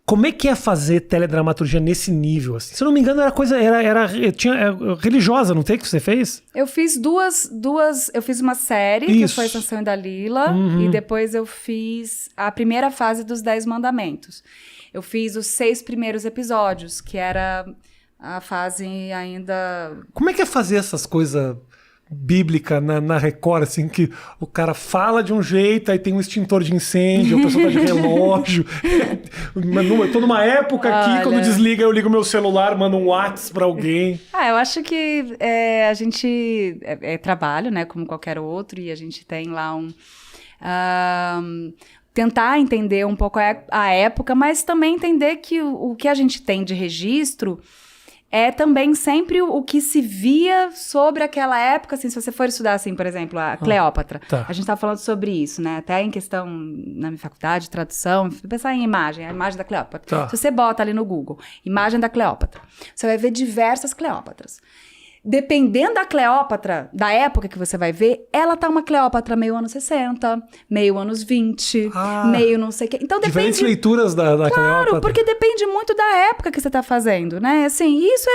Como é que é fazer teledramaturgia nesse nível? Assim? Se eu não me engano, era coisa religiosa, não tem que você fez? Eu fiz duas. Eu fiz uma série, que foi Sansão e Dalila, e depois eu fiz a primeira fase dos 10 Mandamentos. Eu fiz os 6 primeiros episódios, que era a fase ainda... Como é que é fazer essas coisas bíblicas na Record, assim, que o cara fala de um jeito, aí tem um extintor de incêndio, a pessoa tá de relógio. Eu tô numa época aqui, quando desliga, eu ligo meu celular, mando um WhatsApp pra alguém. Eu acho que a gente... É trabalho, né, como qualquer outro, e a gente tem lá tentar entender um pouco a época, mas também entender que o que a gente tem de registro é também sempre o que se via sobre aquela época, assim, se você for estudar, assim, por exemplo, a Cleópatra, a gente estava falando sobre isso, né, até em questão, na minha faculdade, tradução, pensar em imagem, a imagem da Cleópatra. Se você bota ali no Google, imagem da Cleópatra, você vai ver diversas Cleópatras. Dependendo da Cleópatra, da época que você vai ver, ela tá uma Cleópatra meio anos 60, meio anos 20, meio não sei o quê. Então depende... Diferentes leituras da Cleópatra. Claro, porque depende muito da época que você tá fazendo, né? Assim, isso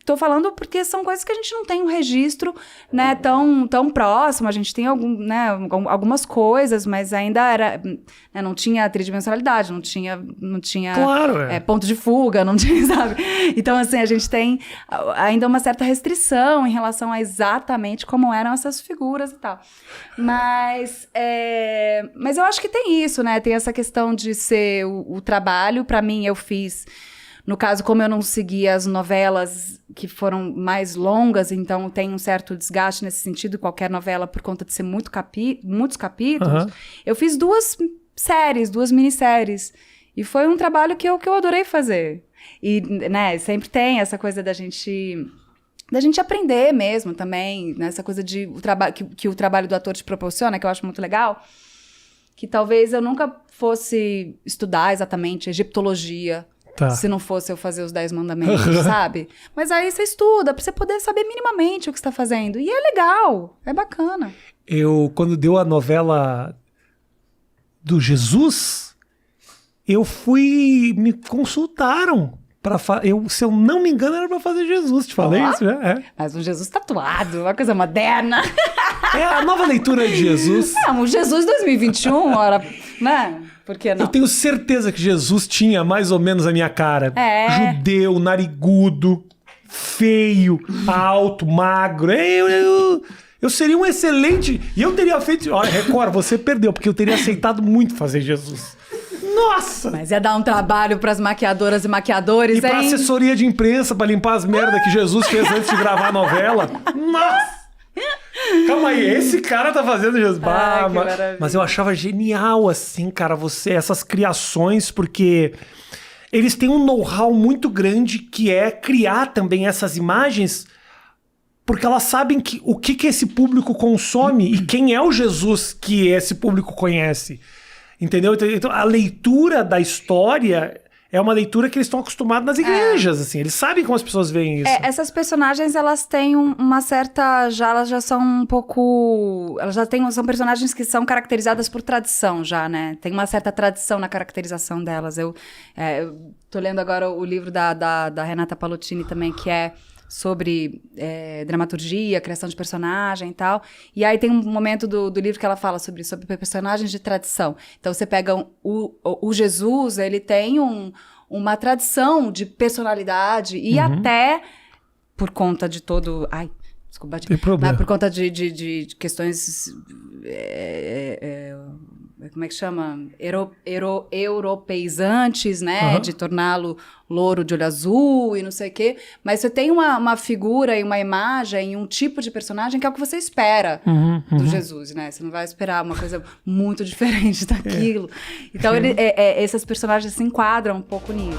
tô falando porque são coisas que a gente não tem um registro, né, tão próximo. A gente tem algumas coisas, mas ainda era... Né, não tinha tridimensionalidade, não tinha claro, ponto de fuga, não tinha, sabe? Então, assim, a gente tem ainda uma certa restrição em relação a exatamente como eram essas figuras e tal. Mas eu acho que tem isso, né? Tem essa questão de ser o trabalho. Para mim, eu fiz... No caso, como eu não seguia as novelas que foram mais longas, então tem um certo desgaste nesse sentido, qualquer novela, por conta de ser muitos capítulos, eu fiz 2 minisséries. E foi um trabalho que eu adorei fazer. E, né, sempre tem essa coisa da gente aprender mesmo também, né, essa coisa de que o trabalho do ator te proporciona, que eu acho muito legal, que talvez eu nunca fosse estudar exatamente egiptologia, se não fosse eu fazer os 10 mandamentos, sabe? Mas aí você estuda, pra você poder saber minimamente o que você tá fazendo. E é legal, é bacana. Quando deu a novela do Jesus, me consultaram. Se eu não me engano, era pra fazer Jesus. Te falei isso, né? Mas um Jesus tatuado, uma coisa moderna. É a nova leitura de Jesus. Um Jesus 2021, né? Por que não? Eu tenho certeza que Jesus tinha mais ou menos a minha cara. Judeu, narigudo, feio, alto, magro. Eu seria um excelente... E eu teria feito... Olha, Record, você perdeu, porque eu teria aceitado muito fazer Jesus. Nossa! Mas ia dar um trabalho pras maquiadoras e maquiadores, hein? E pra assessoria de imprensa, pra limpar as merdas que Jesus fez antes de gravar a novela. Nossa! Calma aí, esse cara tá fazendo Jesus. Mas eu achava genial, assim, cara, essas criações, porque eles têm um know-how muito grande que é criar também essas imagens, porque elas sabem o que esse público consome e quem é o Jesus que esse público conhece. Entendeu? Então, a leitura da história é uma leitura que eles estão acostumados nas igrejas, assim. Eles sabem como as pessoas veem isso. Essas personagens, elas têm uma certa... elas já são um pouco... São personagens que são caracterizadas por tradição já, né? Tem uma certa tradição na caracterização delas. Eu tô lendo agora o livro da Renata Palottini também, que é sobre dramaturgia, criação de personagem e tal. E aí tem um momento do livro que ela fala sobre personagens de tradição. Então você pega o Jesus, ele tem uma tradição de personalidade e até por conta de todo... Ai, desculpa. Tem problema. Mas por conta de questões... como é que chama? Europeizantes, né? De torná-lo louro de olho azul e não sei o quê. Mas você tem uma figura e uma imagem e um tipo de personagem que é o que você espera do Jesus, né? Você não vai esperar uma coisa muito diferente daquilo. Então, essas personagens se enquadram um pouco nisso.